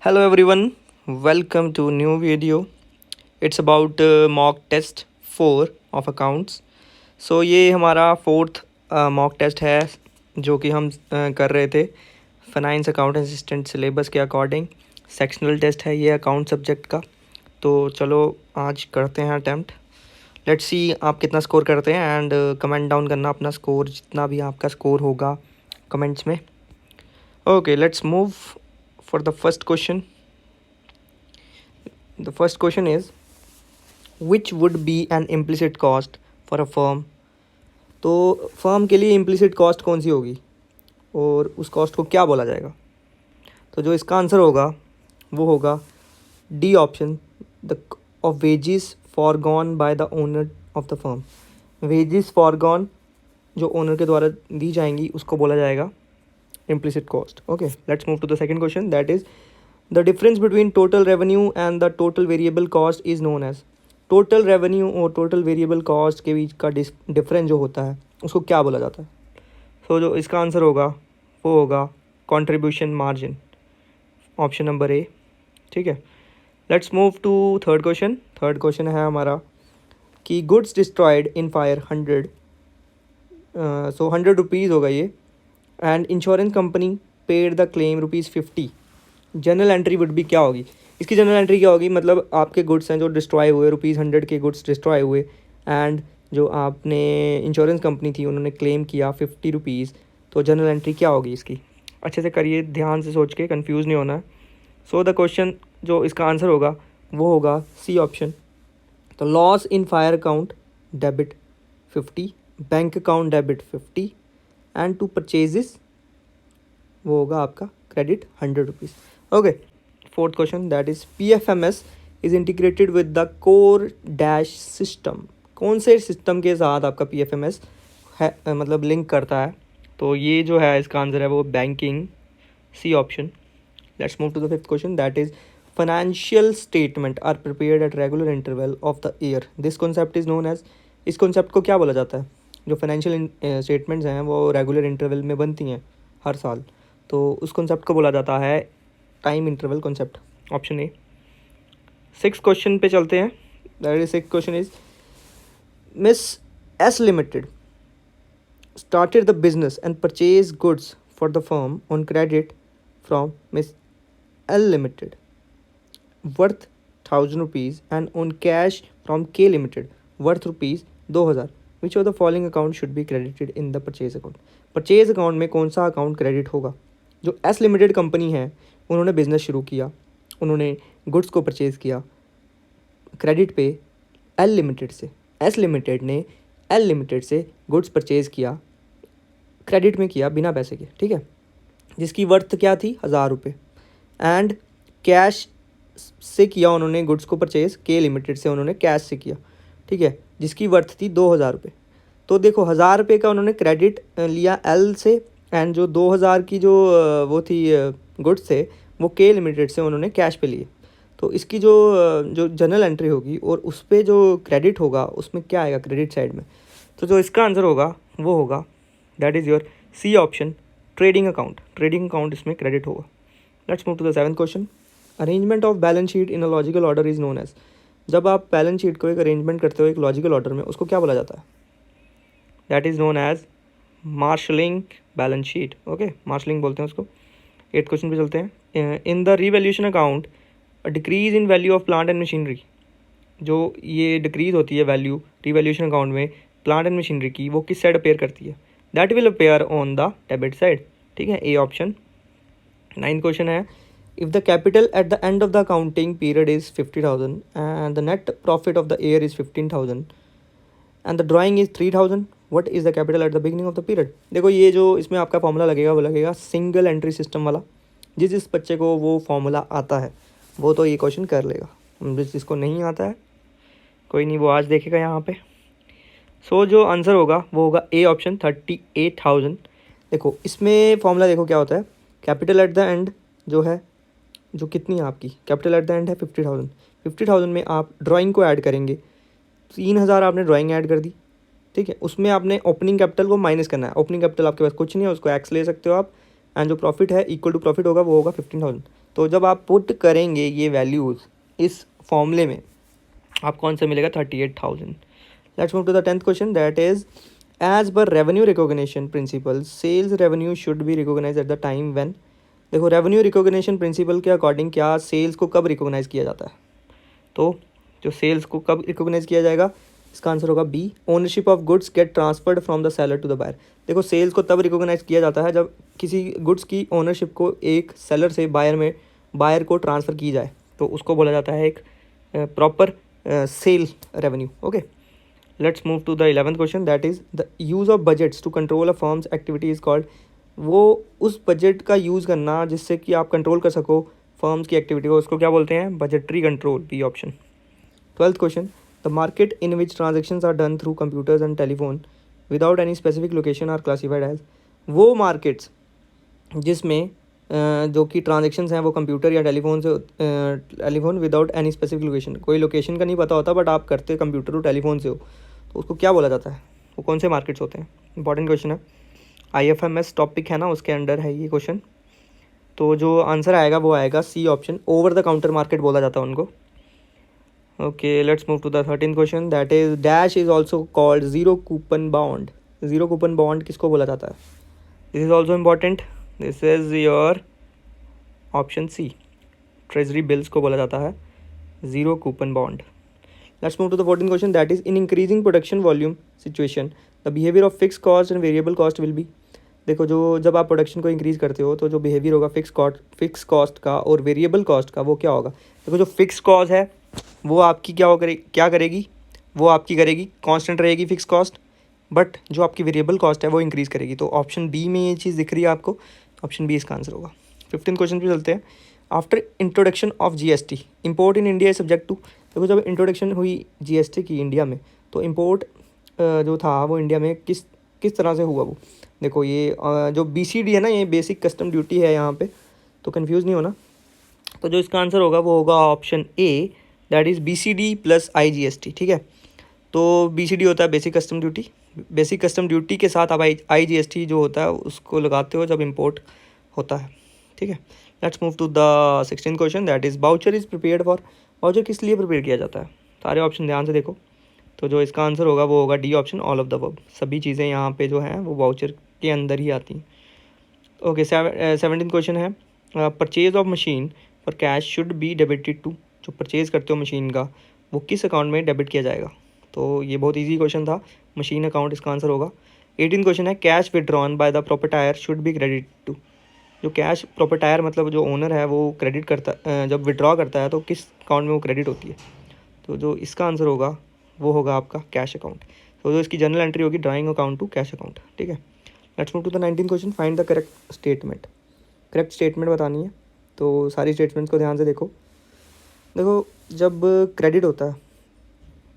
Hello everyone, welcome to new video. It's about mock test 4 of accounts. So ये हमारा fourth mock test है जो कि हम कर रहे थे फाइनेंस अकाउंट असिस्टेंट सिलेबस के अकॉर्डिंग। सेक्शनल टेस्ट है ये अकाउंट सब्जेक्ट का। तो चलो आज करते हैं अटैम्प्ट। लेट्स सी आप कितना स्कोर करते हैं एंड कमेंट डाउन करना अपना स्कोर, जितना भी आपका स्कोर होगा कमेंट्स में। Okay, let's move for the first question. The first question is, which would be an implicit cost for a firm? तो फर्म के लिए इम्प्लिसिट कॉस्ट कौन सी होगी और उस कॉस्ट को क्या बोला जाएगा? तो जो इसका आंसर होगा वो होगा D option, the of wages forgone by the owner of the firm. Wages forgone जो ओनर के द्वारा दी जाएंगी उसको बोला जाएगा implicit cost. Okay, let's move to the second question. That is the difference between total revenue and the total variable cost is known as. Total revenue और total variable cost के बीच का डिफरेंस जो होता है उसको क्या बोला जाता है? सो जो इसका आंसर होगा वो होगा contribution margin, option number A. ठीक है, let's move to third question. Third question है हमारा कि goods destroyed in fire 100, so 100 rupees होगा ये, and insurance company paid the claim ₹50. Journal entry would भी क्या होगी? इसकी जनरल एंट्री क्या होगी? मतलब आपके गुड्स हैं जो डिस्ट्रॉय हुए, ₹100 के गुड्स डिस्ट्रॉय हुए एंड जो आपने इंश्योरेंस कंपनी थी उन्होंने क्लेम किया ₹50. तो जनरल एंट्री क्या होगी इसकी? अच्छे से करिए, ध्यान से सोच के, कंफ्यूज नहीं होना है. सो द क्वेश्चन जो इसका आंसर होगा वो होगा सी ऑप्शन. तो loss in fire account debit 50, bank account debit 50 and to purchases वो होगा आपका credit ₹100. Okay, fourth question that is PFMS is integrated with the core dash system. कौन से सिस्टम के साथ आपका PFMS है मतलब लिंक करता है? तो ये जो है इसका आंसर है वो banking, C option. Let's move to the fifth question that is financial statement are prepared at regular interval of the year. This concept is known as. इस कॉन्सेप्ट को क्या बोला जाता है? जो फाइनेंशियल स्टेटमेंट्स हैं वो रेगुलर इंटरवल में बनती हैं हर साल, तो उस कॉन्सेप्ट को बोला जाता है time interval concept, option A. Six question पे चलते हैं. That is six question is miss S limited started the business and purchased goods for the firm on credit from Miss L Limited worth ₹1,000 and on cash from K Limited worth ₹2,000. Which of the following account should be credited in the purchase account? Purchase account में कौन सा account credit होगा? जो S limited company है उन्होंने business शुरू किया, उन्होंने गुड्स को परचेज़ किया क्रेडिट पे एल लिमिटेड से. एस लिमिटेड ने एल लिमिटेड से गुड्स परचेज़ किया, क्रेडिट में किया बिना पैसे के, ठीक है, जिसकी वर्थ क्या थी ₹1,000 एंड कैश से किया उन्होंने गुड्स को परचेज़, के लिमिटेड से उन्होंने कैश से किया, ठीक है, जिसकी वर्थ थी ₹2,000. तो देखो ₹1,000 का उन्होंने क्रेडिट लिया एल से एंड जो 2,000 की जो वो थी गुड्स थे वो के लिमिटेड से उन्होंने कैश पे लिए. तो इसकी जो जो जनरल एंट्री होगी और उस पर जो क्रेडिट होगा उसमें क्या आएगा क्रेडिट साइड में? तो जो इसका आंसर होगा वो होगा that is your C option, trading account. Trading account इसमें क्रेडिट होगा. Let's move to the seventh question. Arrangement of balance sheet in a logical order is known as. जब आप बैलेंस शीट को एक अरेंजमेंट करते हो एक लॉजिकल ऑर्डर में, उसको क्या बोला जाता है? That is known as marshalling balance sheet. Okay, marshalling बोलते हैं उसको. एट क्वेश्चन पे चलते हैं. In the revaluation account a decrease in value of plant and machinery. जो ये डिक्रीज होती है वैल्यू रिवैल्यूएशन अकाउंट में प्लांट एंड मशीनरी की, वो किस साइड अपेयर करती है? That will appear on the debit side. ठीक है, ए ऑप्शन. नाइन्थ क्वेश्चन है if the capital at the end of the accounting period is 50,000 and the net profit of the year is 15,000 and the drawing is 3,000, what is the capital at the beginning of the period? देखो ये जो इसमें आपका formula लगेगा वो लगेगा single entry system वाला. जिस बच्चे को वो फॉर्मूला आता है वो तो ये क्वेश्चन कर लेगा. जिसको नहीं आता है कोई नहीं, वो आज देखेगा यहाँ पे. सो जो आंसर होगा वो होगा ए ऑप्शन, 38,000. देखो इसमें फॉर्मूला देखो क्या होता है. कैपिटल एट द एंड जो है, जो कितनी है आपकी कैपिटल एट द एंड है 50,000. 50,000 में आप ड्राइंग को ऐड करेंगे, 3,000 आपने ड्राइंग ऐड कर दी, ठीक है. उसमें आपने ओपनिंग कैपिटल को माइनस करना है. ओपनिंग कैपिटल आपके पास कुछ नहीं है, उसको एक्स ले सकते हो आप, एंड जो प्रॉफिट है इक्वल टू प्रॉफिट होगा वो होगा 15,000. तो जब आप पुट करेंगे ये वैल्यूज़ इस फॉर्मूले में, आपको आंसर मिलेगा 38,000. Let's move to the 10th question, that is as per revenue recognition principle sales revenue should be recognise at the time when. देखो रेवेन्यू रिकॉग्निशन प्रिंसिपल के अकॉर्डिंग क्या सेल्स को कब रिकॉग्नाइज किया जाता है? तो जो सेल्स को कब रिकॉग्नाइज किया जाएगा, इसका आंसर होगा B, ownership of goods get transferred from the seller to the buyer. देखो सेल्स को तब रिकॉग्नाइज किया जाता है जब किसी गुड्स की ओनरशिप को एक सेलर से बायर को ट्रांसफ़र की जाए, तो उसको बोला जाता है एक proper sale revenue. Okay, let's move to the 11th question, that is the use of budgets to control a firm's activity is called. वो उस बजट का यूज़ करना जिससे कि आप कंट्रोल कर सको फर्म्स की एक्टिविटी को, उसको क्या बोलते हैं? Budgetary control, B option. 12th question, the market in which transactions are done through computers and telephone without any specific location are classified as. वो मार्केट्स जिसमें जो कि ट्रांजेक्शन्स हैं वो कंप्यूटर या telephone without any specific location, कोई location का नहीं पता होता बट आप करते कंप्यूटर और टेलीफोन से हो, तो उसको क्या बोला जाता है? वो कौन से मार्केट्स होते हैं? इंपॉर्टेंट क्वेश्चन है, IFMS टॉपिक है ना, उसके अंडर है ये क्वेश्चन. तो जो आंसर आएगा वो आएगा C option, over the counter market बोला जाता है उनको. Okay, let's move to the 13th question, that is dash is also called zero coupon bond. Zero coupon bond किसको बोला जाता है? This is also important, this is your option C, treasury bills को बोला जाता है zero coupon bond. Let's move to the 14th question, that is in increasing production volume situation the behaviour of fix cost and variable cost will be. देखो जो जब आप production को increase करते हो तो जो बिहेवियर होगा फिक्स कॉस्ट का और वेरिएबल कॉस्ट का, वो क्या होगा? देखो जो फिक्स कॉस्ट है वो आपकी क्या करेगी? वो आपकी करेगी कांस्टेंट रहेगी फिक्स कॉस्ट, बट जो आपकी वेरिएबल कॉस्ट है वो इंक्रीज़ करेगी. तो ऑप्शन बी में ये चीज़ दिख रही है आपको, ऑप्शन बी इसका आंसर होगा. 15th क्वेश्चन पे चलते हैं. After introduction of GST import in India subject to. देखो जब इंट्रोडक्शन हुई GST की इंडिया में, तो इम्पोर्ट जो था वो इंडिया में किस तरह से हुआ? वो देखो ये जो BCD है ना, ये बेसिक कस्टम ड्यूटी है यहाँ पे, तो कंफ्यूज नहीं होना. तो जो इसका आंसर होगा वो होगा option A, that is BCD plus IGST. ठीक है, तो BCD होता है basic custom duty, basic custom duty के साथ आप IGST जो होता है उसको लगाते हो जब इम्पोर्ट होता है. ठीक है, let's move to the 16th question, that is voucher is prepared for. Voucher किस लिए प्रिपेयर किया जाता है? सारे ऑप्शन ध्यान से देखो. तो जो इसका आंसर होगा वो होगा D option, all of the above. सभी चीज़ें यहाँ पे जो हैं वो वाउचर के अंदर ही आती हैं. ओके, 17th क्वेश्चन है, purchase of machine for cash should be debited to. जो परचेज करते हो मशीन का वो किस अकाउंट में डेबिट किया जाएगा? तो ये बहुत इजी क्वेश्चन था, मशीन अकाउंट इसका आंसर होगा. 18th क्वेश्चन है, cash withdrawn by the proprietor should be credit to. जो कैश प्रोप्राइटर मतलब जो ओनर है वो क्रेडिट करता जब विड्रॉ करता है तो किस अकाउंट में वो क्रेडिट होती है? तो जो इसका आंसर होगा वो होगा आपका कैश अकाउंट. तो जो इसकी जनरल एंट्री होगी drawing account to cash account. ठीक है, let's move to the 19th question, find the correct statement. Correct statement बतानी है, तो सारी स्टेटमेंट्स को ध्यान से देखो. देखो जब क्रेडिट होता है,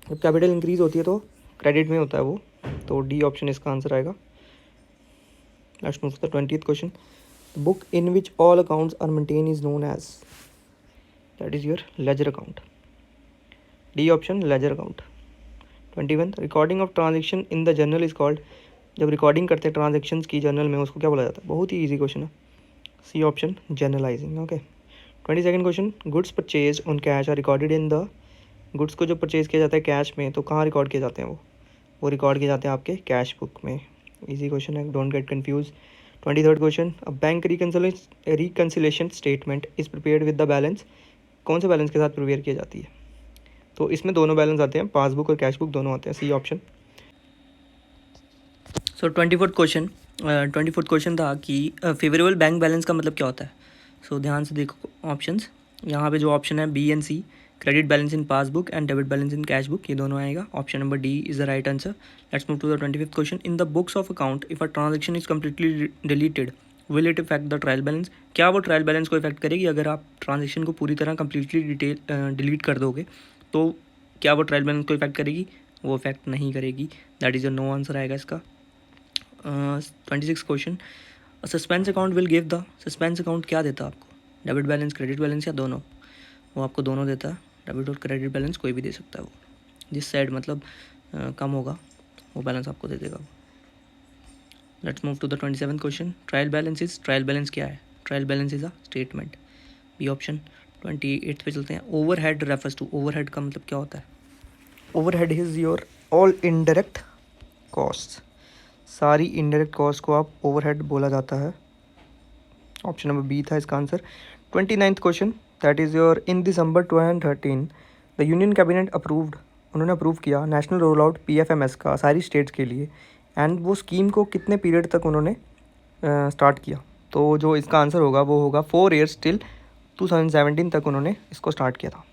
जब कैपिटल इंक्रीज होती है तो क्रेडिट में होता है वो, तो डी ऑप्शन इसका आंसर आएगा. Let's move to the 20th question, the book in which all accounts are maintain is known as. That is your ledger account, D option ledger account. 21, recording of transaction in the journal is called. जब recording करते हैं transactions की journal में उसको क्या बोला जाता है? बहुत ही इजी क्वेश्चन है, C option journalising. Okay, 22nd question, goods purchase on cash are recorded in the. Goods को जो परचेज किया जाता है कैश में तो कहाँ रिकॉर्ड किए जाते हैं? वो रिकॉर्ड किए जाते हैं आपके कैश बुक में. इजी क्वेश्चन है, don't get confuse. 23rd question, a bank reconciliation statement is prepared with the balance. कौन से बैलेंस के साथ प्रिपेयर की जाती है? तो इसमें दोनों बैलेंस आते हैं, पासबुक और कैश बुक दोनों आते हैं, सी ऑप्शन. सो 24th क्वेश्चन था कि फेवरेबल बैंक बैलेंस का मतलब क्या होता है? सो ध्यान से देखो ऑप्शंस. यहाँ पे जो ऑप्शन है B and C, credit balance in passbook and debit balance in cash book, ये दोनों आएगा. Option number D is the right answer. Let's move to the 25th question, in the books of account if a transaction is completely deleted will it effect the trial balance. क्या वो trial balance को effect करेगी? अगर आप transaction को पूरी तरह completely delete कर दोगे तो क्या वो ट्रायल बैलेंस को इफेक्ट करेगी? वो इफेक्ट नहीं करेगी. That is your no answer आएगा इसका. 26th question, suspense account will give the. Suspense account क्या देता है आपको? डेबिट बैलेंस, क्रेडिट बैलेंस या दोनों? वो आपको दोनों देता है, डेबिट और क्रेडिट बैलेंस कोई भी दे सकता है. वो जिस साइड मतलब कम होगा वो बैलेंस आपको दे देगा. Let's move to the 27th question, trial balance क्या है? Trial balance is a statement. B option. 28 पे चलते हैं। ओवरहेड रेफर्स टू, ओवरहेड का मतलब क्या होता है? Overhead is your all indirect cost, सारी इनडायरेक्ट कॉस्ट को आप ओवरहेड बोला जाता है। ऑप्शन नंबर बी था इसका answer. 29th question, that is your, in December 2013 the union cabinet approved, उन्होंने अप्रूव किया नेशनल रोल आउट PFMS का सारी स्टेट्स के लिए, एंड वो स्कीम को कितने पीरियड तक उन्होंने स्टार्ट किया? तो जो इसका आंसर होगा वो होगा 4 ईयर्स टिल 2017 तक उन्होंने इसको स्टार्ट किया था,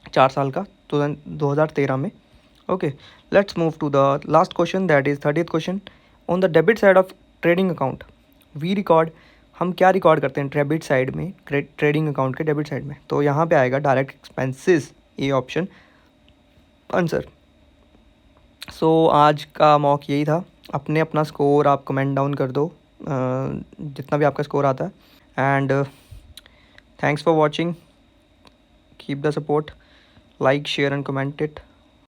4 साल का, 2013 में। Okay, let's move to the last question, that is 30th question. On the debit side of trading account we record, हम क्या रिकॉर्ड करते हैं डेबिट साइड में, ट्रेडिंग अकाउंट के डेबिट साइड में? तो यहाँ पे आएगा direct expenses, A option answer. So आज का मॉक यही था। अपना स्कोर आप कमेंट डाउन कर दो, जितना भी आपका स्कोर आता है। And thanks for watching, keep the support, like share and comment it.